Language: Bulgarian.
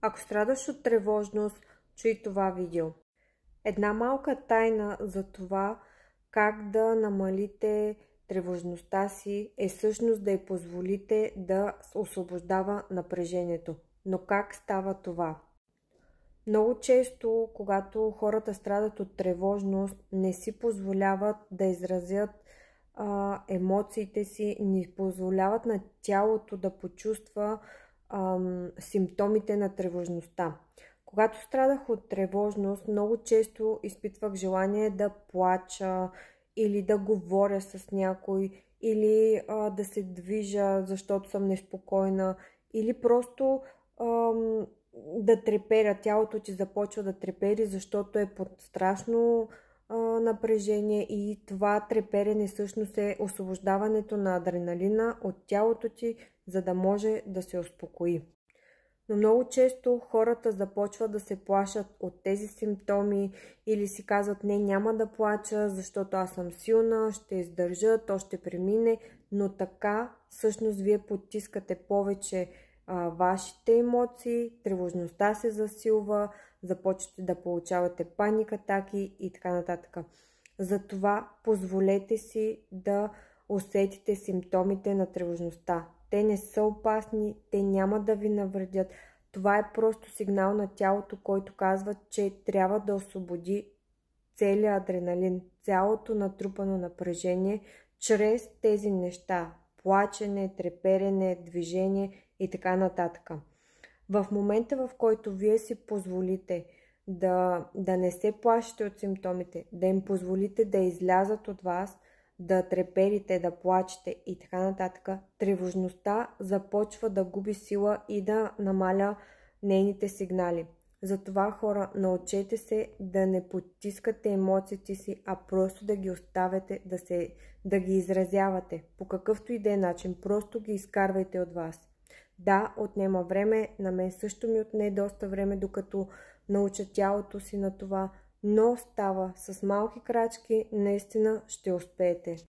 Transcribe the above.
Ако страдаш от тревожност, чуй това видео. Една малка тайна за това как да намалите тревожността си е всъщност да й позволите да освобождава напрежението. Но как става това? Много често, когато хората страдат от тревожност, не си позволяват да изразят емоциите си, не позволяват на тялото да почувства симптомите на тревожността. Когато страдах от тревожност, много често изпитвах желание да плача или да говоря с някой, или да се движа, защото съм неспокойна, или просто да треперя. Тялото ти започва да трепери, защото е под страшно напрежение и това треперене всъщност е освобождаването на адреналина от тялото ти, за да може да се успокои. Но много често хората започват да се плашат от тези симптоми или си казват: не, няма да плача, защото аз съм силна, ще издържа, то ще премине, но така всъщност вие потискате повече вашите емоции, тревожността се засилва, започвате да получавате паник атаки и така нататък. Затова позволете си да усетите симптомите на тревожността. Те не са опасни, те няма да ви навредят. Това е просто сигнал на тялото, който казва, че трябва да освободи целият адреналин, цялото натрупано напрежение, чрез тези неща. Плачене, треперене, движение и така нататък. В момента, в който вие си позволите да не се плашите от симптомите, да им позволите да излязат от вас, да треперите, да плачете и така нататък, тревожността започва да губи сила и да намаля нейните сигнали. Затова, хора, научете се да не потискате емоциите си, а просто да ги оставяте, да ги изразявате по какъвто и да е начин. Просто ги изкарвайте от вас. Да, отнема време, на мен също ми отне доста време, докато науча тялото си на това, но става с малки крачки, наистина ще успеете.